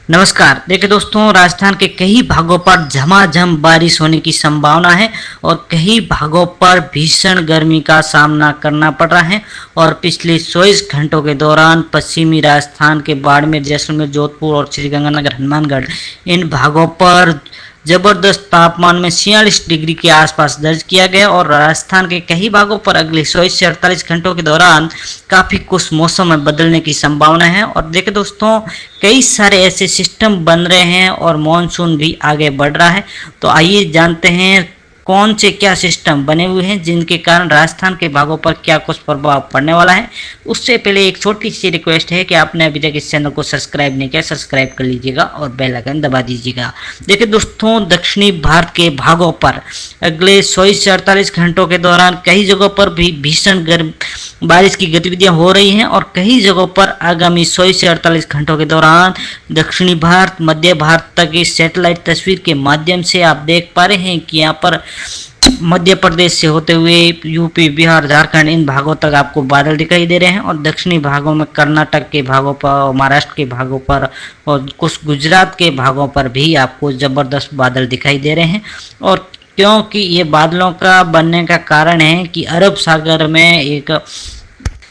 नमस्कार। देखिए दोस्तों, राजस्थान के कई भागों पर झमाझम बारिश होने की संभावना है और कई भागों पर भीषण गर्मी का सामना करना पड़ रहा है। और पिछले 24 घंटों के दौरान पश्चिमी राजस्थान के बाड़मेर, जैसलमेर, जोधपुर और श्रीगंगानगर, हनुमानगढ़ इन भागों पर जबरदस्त तापमान में 46 डिग्री के आसपास दर्ज किया गया। और राजस्थान के कई भागों पर अगले 24 से 48 घंटों के दौरान काफ़ी कुछ मौसम में बदलने की संभावना है। और देखिए दोस्तों, कई सारे ऐसे सिस्टम बन रहे हैं और मॉनसून भी आगे बढ़ रहा है। तो आइए जानते हैं कौन से क्या सिस्टम बने हुए हैं जिनके कारण राजस्थान के भागों पर क्या कुछ प्रभाव पड़ने वाला है। उससे पहले एक छोटी सी रिक्वेस्ट है कि आपने अभी तक इस चैनल को सब्सक्राइब नहीं किया, सब्सक्राइब कर लीजिएगा और बेल आइकन दबा दीजिएगा। देखिए दोस्तों, दक्षिणी भारत के भागों पर अगले 24 से 48 घंटों के दौरान कई जगहों पर भी भीषण गर्म बारिश की गतिविधियां हो रही हैं और कई जगहों पर आगामी 24 से 48 घंटों के दौरान दक्षिणी भारत, मध्य भारत तक इस सैटेलाइट तस्वीर के माध्यम से आप देख पा रहे हैं कि यहाँ पर मध्य प्रदेश से होते हुए यूपी, बिहार, झारखंड इन भागों तक आपको बादल दिखाई दे रहे हैं। और दक्षिणी भागों में कर्नाटक के भागों पर, महाराष्ट्र के भागों पर और कुछ गुजरात के भागों पर भी आपको ज़बरदस्त बादल दिखाई दे रहे हैं। और क्योंकि ये बादलों का बनने का कारण है कि अरब सागर में एक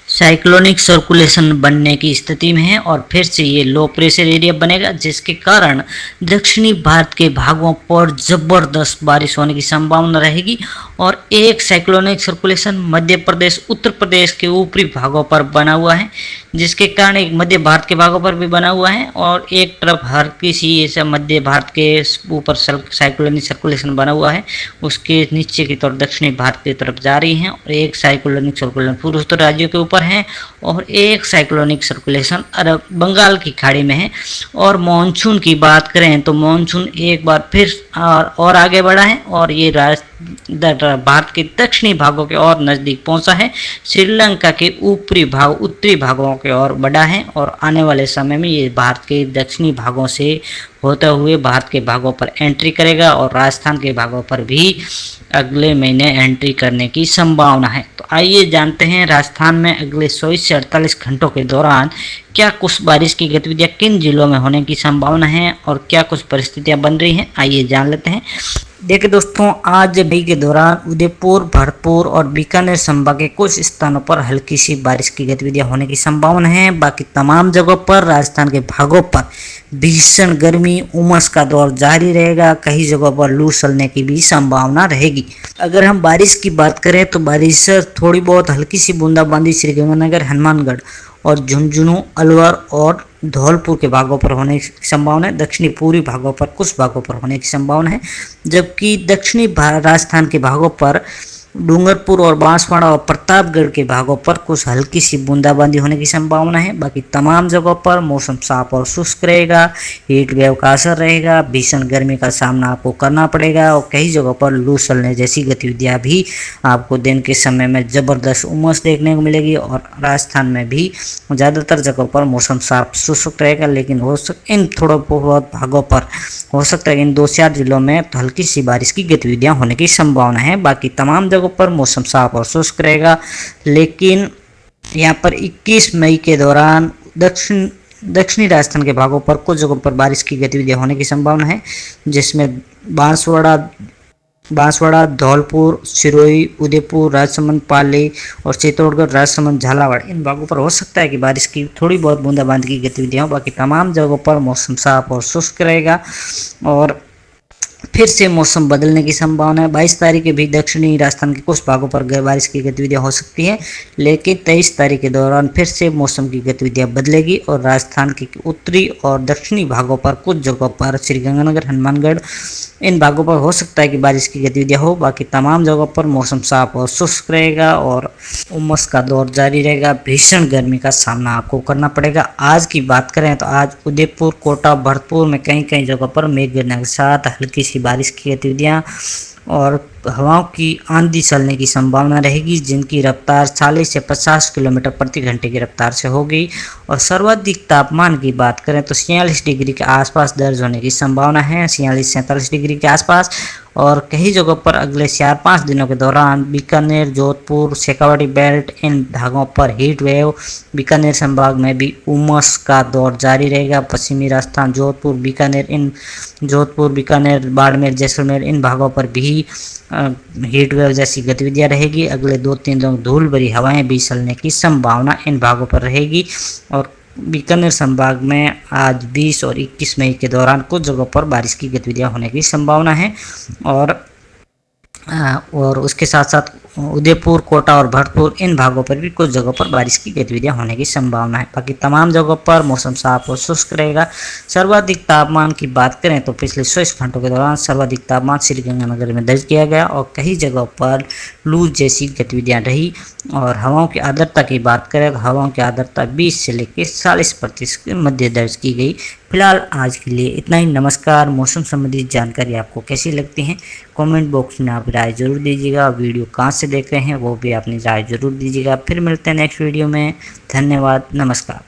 साइक्लोनिक सर्कुलेशन बनने की स्थिति में है और फिर से ये लो प्रेशर एरिया बनेगा, जिसके कारण दक्षिणी भारत के भागों पर ज़बरदस्त बारिश होने की संभावना रहेगी। और एक साइक्लोनिक सर्कुलेशन मध्य प्रदेश, उत्तर प्रदेश के ऊपरी भागों पर बना हुआ है, जिसके कारण एक मध्य भारत के भागों पर भी बना हुआ है और एक तरफ हर किसी ऐसा मध्य भारत के ऊपर साइक्लोनिक सर्कुलेशन बना हुआ है, उसके नीचे की तरफ दक्षिणी भारत की तरफ जा रही है। और एक साइक्लोनिक सर्कुलेशन पूर्वोत्तर राज्यों के ऊपर है और एक साइक्लोनिक सर्कुलेशन अरब बंगाल की खाड़ी में है। और मानसून की बात करें तो मानसून एक बार फिर और आगे बढ़ा है और ये भारत के दक्षिणी भागों के और नज़दीक पहुंचा है, श्रीलंका के ऊपरी भाग, उत्तरी भागों के और बढ़ा है। और आने वाले समय में ये भारत के दक्षिणी भागों से होते हुए भारत के भागों पर एंट्री करेगा और राजस्थान के भागों पर भी अगले महीने एंट्री करने की संभावना है। तो आइए जानते हैं राजस्थान में अगले 24 से 48 घंटों के दौरान क्या कुछ बारिश की गतिविधियां किन जिलों में होने की संभावना है और क्या कुछ परिस्थितियां बन रही हैं, आइए जान लेते हैं। देखिए दोस्तों, आज मई के दौरान उदयपुर, भरतपुर और बीकानेर संभाग के कुछ स्थानों पर हल्की सी बारिश की गतिविधियां होने की संभावना है। बाकी तमाम जगहों पर राजस्थान के भागों पर भीषण गर्मी, उमस का दौर जारी रहेगा। कई जगहों पर लू चलने की भी संभावना रहेगी। अगर हम बारिश की बात करें तो बारिश थोड़ी बहुत हल्की सी बूंदाबांदी श्रीगंगानगर, हनुमानगढ़ और झुंझुनू, अलवर और धौलपुर के भागों पर होने की संभावना है। दक्षिणी पूर्वी भागों पर कुछ भागों पर होने की संभावना है, जबकि दक्षिणी राजस्थान के भागों पर डूंगरपुर और बांसवाड़ा और प्रतापगढ़ के भागों पर कुछ हल्की सी बूंदाबांदी होने की संभावना है। बाकी तमाम जगहों पर मौसम साफ और शुष्क रहेगा, हीट वेव का असर रहेगा, भीषण गर्मी का सामना आपको करना पड़ेगा और कई जगहों पर लू चलने जैसी गतिविधियां भी आपको दिन के समय में ज़बरदस्त उमस देखने को मिलेगी। और राजस्थान में भी ज़्यादातर जगहों पर मौसम साफ शुष्क रहेगा, लेकिन इन थोड़ा बहुत भागों पर हो सकता है इन 2-4 जिलों में तो हल्की सी बारिश की गतिविधियां होने की संभावना है। बाकी तमाम जगहों पर मौसम साफ और शुष्क रहेगा, लेकिन यहाँ पर 21 मई के दौरान दक्षिणी राजस्थान के भागों पर कुछ जगहों पर बारिश की गतिविधियां होने की संभावना है, जिसमें बांसवाड़ा, धौलपुर, सिरोही, उदयपुर, राजसमंद, पाली और चित्तौड़गढ़, राजसमंद, झालावाड़ इन भागों पर हो सकता है कि बारिश की थोड़ी बहुत बूंदाबांदी की गतिविधियां हो। बाकी तमाम जगहों पर मौसम साफ और शुष्क रहेगा और फिर से मौसम बदलने की संभावना है। 22 तारीख के भी दक्षिणी राजस्थान के कुछ भागों पर बारिश की गतिविधियां हो सकती हैं, लेकिन 23 तारीख के दौरान फिर से मौसम की गतिविधियां बदलेगी और राजस्थान के उत्तरी और दक्षिणी भागों पर कुछ जगहों पर श्रीगंगानगर, हनुमानगढ़ इन भागों पर हो सकता है कि बारिश की गतिविधियां हो। बाकी तमाम जगहों पर मौसम साफ और शुष्क रहेगा और उमस का दौर जारी रहेगा। भीषण गर्मी का सामना आपको करना पड़ेगा। आज की बात करें तो आज उदयपुर, कोटा, भरतपुर में कई जगहों पर मेघ गिरने के साथ हल्की सी बारिश की गतिविधियां और हवाओं की आंधी चलने की संभावना रहेगी, जिनकी रफ्तार 40 से 50 किलोमीटर प्रति घंटे की रफ्तार से होगी। और सर्वाधिक तापमान की बात करें तो 46 डिग्री के आसपास दर्ज होने की संभावना है, 46 से 47 डिग्री के आसपास। और कई जगहों पर अगले 4-5 दिनों के दौरान बीकानेर, जोधपुर, शेखावाटी बेल्ट इन भागों पर हीट वेव, बीकानेर संभाग में भी उमस का दौर जारी रहेगा। पश्चिमी राजस्थान, जोधपुर, बीकानेर, बाड़मेर, जैसलमेर इन भागों पर भी हीट वेव जैसी गतिविधियां रहेगी। अगले 2-3 दिनों धूल भरी हवाएं भी चलने की संभावना इन भागों पर रहेगी। और बीकानेर संभाग में आज 20 और 21 मई के दौरान कुछ जगहों पर बारिश की गतिविधियां होने की संभावना है। और उसके साथ साथ उदयपुर, कोटा और भरतपुर इन भागों पर भी कुछ जगहों पर बारिश की गतिविधियां होने की संभावना है। बाकी तमाम जगहों पर मौसम साफ और शुष्क रहेगा। सर्वाधिक तापमान की बात करें तो पिछले 24 घंटों के दौरान सर्वाधिक तापमान श्रीगंगानगर में दर्ज किया गया और कई जगहों पर लू जैसी गतिविधियां रही। और हवाओं की आर्द्रता की बात करें तो हवाओं की आर्द्रता 20 से लेकर 40% के मध्य दर्ज की गई। फिलहाल आज के लिए इतना ही। नमस्कार। मौसम संबंधी जानकारी आपको कैसी लगती है कमेंट बॉक्स में आप राय जरूर दीजिएगा। वीडियो कहाँ से देख रहे हैं वो भी अपनी राय जरूर दीजिएगा। फिर मिलते हैं नेक्स्ट वीडियो में। धन्यवाद। नमस्कार।